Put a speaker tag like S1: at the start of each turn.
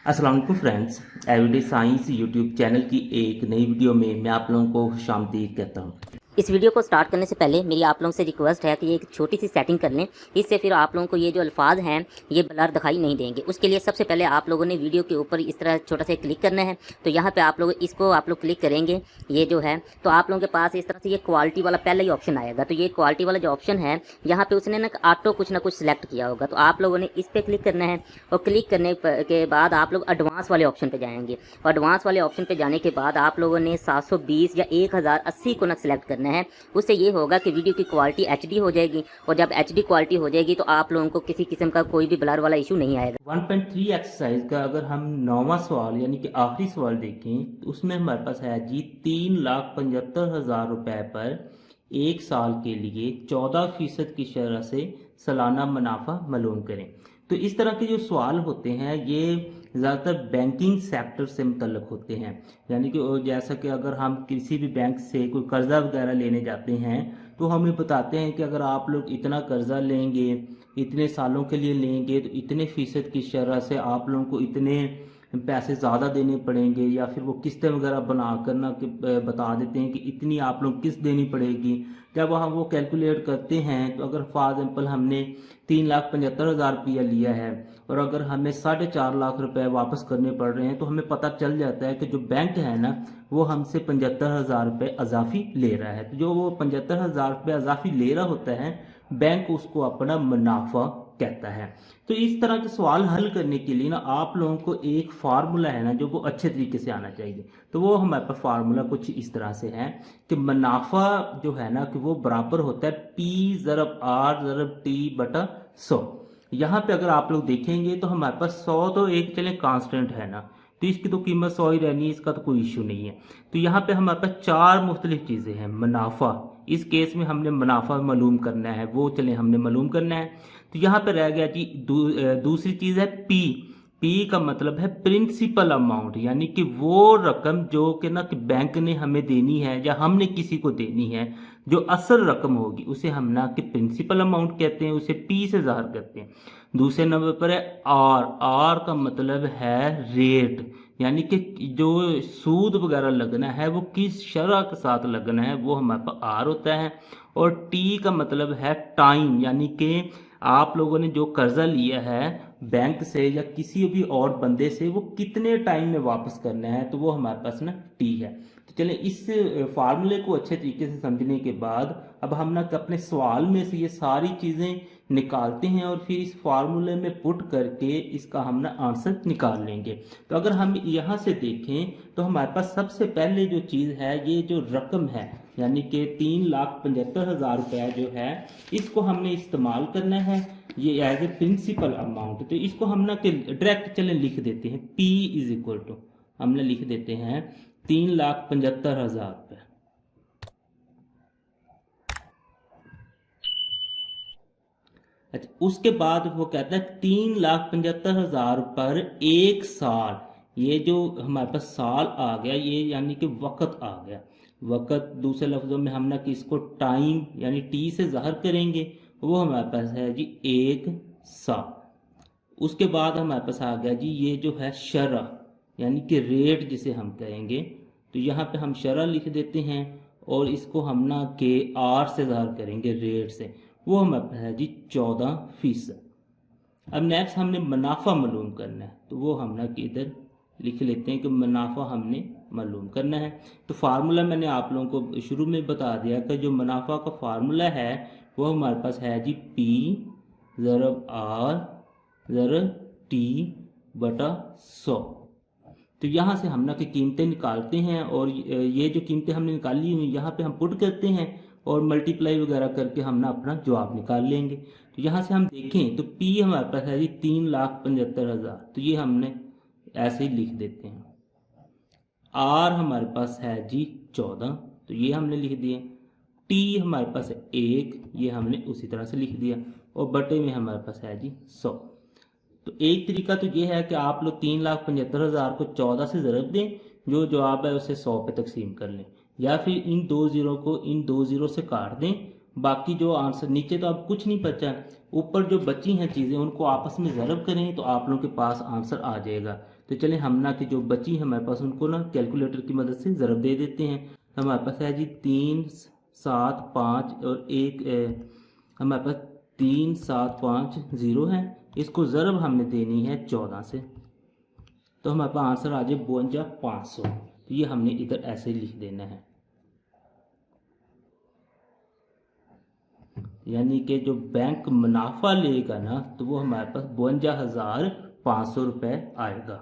S1: अस्सलाम वालेकुम friends, everyday science YouTube channel की एक नई वीडियो में मैं आप लोगों को खुशामदीद कहता हूँ।
S2: इस वीडियो को स्टार्ट करने से पहले मेरी आप लोगों से रिक्वेस्ट है कि ये एक छोटी सी सेटिंग कर लें। इससे फिर आप लोगों को ये जो अल्फाज हैं ये ब्लर दिखाई नहीं देंगे। उसके लिए सबसे पहले आप लोगों ने वीडियो के ऊपर इस तरह छोटा सा क्लिक करना है। तो यहाँ पे आप लोग इसको क्लिक करेंगे, ये जो है तो आप लोगों के पास इस तरह से ये क्वालिटी वाला पहला ही ऑप्शन आएगा। तो ये क्वालिटी वाला जो ऑप्शन है यहाँ पे उसने ना ऑटो कुछ ना कुछ सिलेक्ट किया होगा। तो आप लोगों ने इस पर क्लिक करना है और क्लिक करने के बाद आप लोग एडवांस वाले ऑप्शन पे जाएंगे। और एडवांस वाले ऑप्शन पे जाने के बाद आप लोगों ने 720 या 1080 को ना सिलेक्ट करना है। उससे ये होगा कि वीडियो की क्वालिटी HD हो जाएगी और जब HD क्वालिटी हो जाएगी तो आप लोगों को किसी किस्म का कोई भी ब्लर वाला इशू नहीं आएगा।
S1: 1.3 एक्सरसाइज का अगर हम 9वां सवाल यानी कि आखिरी सवाल देखें तो उसमें हमारे पास है जी 3,75,000 रुपए पर एक साल के लिए 14% की शरह से सालाना मुनाफा मालूम करें। तो इस तरह के जो सवाल होते हैं ये ज़्यादातर बैंकिंग सेक्टर से मुतल्लक होते हैं, यानी कि जैसा कि अगर हम किसी भी बैंक से कोई कर्जा वगैरह लेने जाते हैं तो हमें बताते हैं कि अगर आप लोग इतना कर्जा लेंगे, इतने सालों के लिए लेंगे तो इतने फीसद की शरह से आप लोगों को इतने पैसे ज़्यादा देने पड़ेंगे, या फिर वो किस्तें वगैरह बना कर ना बता देते हैं कि इतनी आप लोग किस्त देनी पड़ेगी। जब हम वो कैलकुलेट करते हैं तो अगर फॉर एग्जाम्पल हमने 3,75,000 रुपया लिया है और अगर हमें 4.5 लाख रुपए वापस करने पड़ रहे हैं तो हमें पता चल जाता है कि जो बैंक है ना वो हमसे 75,000 रुपये अजाफी ले रहा है। तो जो वो 75,000 रुपये अजाफी ले रहा होता है बैंक उसको अपना मुनाफा कहता है। तो इस तरह के सवाल हल करने के लिए ना आप लोगों को एक फार्मूला है ना जो वो अच्छे तरीके से आना चाहिए। तो वो हमारे पास फार्मूला कुछ इस तरह से है कि मुनाफा जो है ना कि वो बराबर होता है P ज़रब R ज़रब T बटा 100। यहाँ पे अगर आप लोग देखेंगे तो हमारे पास 100 तो एक चले कांस्टेंट है ना, तो इसकी तो कीमत 100 ही रहनी है, इसका तो कोई इशू नहीं है। तो यहाँ पे हमारे पास चार मुख्तलिफ चीज़ें हैं। मुनाफा, इस केस में हमने मुनाफा मालूम करना है, वो चले हमने मालूम करना है। तो यहाँ पे रह गया जी दूसरी चीज़ है पी। पी का मतलब है प्रिंसिपल अमाउंट, यानी कि वो रकम जो कि ना कि बैंक ने हमें देनी है या हमने किसी को देनी है, जो असल रकम होगी उसे हम ना कि प्रिंसिपल अमाउंट कहते हैं, उसे पी से ज़ाहिर करते हैं। दूसरे नंबर पर है आर। आर का मतलब है रेट, यानी कि जो सूद वगैरह लगना है वो किस शरह के साथ लगना है, वो हमारे पास आर होता है। और टी का मतलब है टाइम, यानी कि आप लोगों ने जो कर्जा लिया है बैंक से या किसी भी और बंदे से वो कितने टाइम में वापस करना है, तो वो हमारे पास ना टी है। तो चलें इस फार्मूले को अच्छे तरीके से समझने के बाद अब हम ना अपने सवाल में से ये सारी चीज़ें निकालते हैं और फिर इस फार्मूले में पुट करके इसका हम ना आंसर निकाल लेंगे। तो अगर हम यहाँ से देखें तो हमारे पास सबसे पहले जो चीज़ है ये जो रकम है, यानी कि 3,75,000 रुपया जो है इसको हमने इस्तेमाल करना है ये एज ए प्रिंसिपल अमाउंट। तो इसको हम ना डायरेक्ट चले लिख देते हैं P इज इक्वल टू, हमने लिख देते हैं 3,75,000 रुपये। अच्छा, उसके बाद वो कहता है 3,75,000 पर एक साल, ये जो हमारे पास साल आ गया ये यानी कि वक़्त आ गया। वक़्त दूसरे लफ्ज़ों में हम ना कि इसको टाइम यानी टी से ज़ाहिर करेंगे, वो हमारे पास है जी एक साल। उसके बाद हमारे पास आ गया जी ये जो है शरह, यानी कि रेट जिसे हम कहेंगे। तो यहाँ पे हम शरह लिख देते हैं और इसको हम ना के आर से ज़ाहिर करेंगे रेट से, वो हमारे पास है जी 14%। अब नेक्स्ट हमने मुनाफा मालूम करना है, तो वो हम ना कि इधर लिख लेते हैं कि मुनाफा हमने मालूम करना है। तो फार्मूला मैंने आप लोगों को शुरू में बता दिया कि जो मुनाफा का फार्मूला है वो हमारे पास है जी P ज़रब R ज़रब T बटा 100। तो यहाँ से हम ना कि कीमतें निकालते हैं और ये जो कीमतें हमने निकाली हुई यहाँ पे हम पुट करते हैं और मल्टीप्लाई वगैरह करके हम ना अपना जवाब निकाल लेंगे। तो यहाँ से हम देखें तो P हमारे पास है जी 3,75,000, तो ये हमने ऐसे ही लिख देते हैं। R हमारे पास है जी 14, तो ये हमने लिख दिया। T हमारे पास है 1, ये हमने उसी तरह से लिख दिया। और बटे में हमारे पास है जी 100। तो एक तरीका तो ये है कि आप लोग 3,75,000 को 14 से ज़रब दें, जो जवाब है उसे 100 पे तकसीम कर लें, या फिर इन दो ज़ीरो को इन दो ज़ीरो से काट दें। बाकी जो आंसर नीचे तो अब कुछ नहीं बचा, ऊपर जो बची हैं चीज़ें उनको आपस में ज़रब करें तो आप लोगों के पास आंसर आ जाएगा। तो चलें हम ना कि जो बची है हमारे पास उनको ना कैलकुलेटर की मदद से ज़रब दे देते हैं। तो हमारे पास है जी 3, 7, 5 और एक हमारे पास 3, 7, 5 0 है। इसको ज़रब हमने देनी है 14 से, तो हमारे पास आंसर आ जाए 52,500। तो ये हमने इधर ऐसे लिख देना है, यानी कि जो बैंक मुनाफा लेगा ना तो वो हमारे पास 52,500 रुपये आएगा।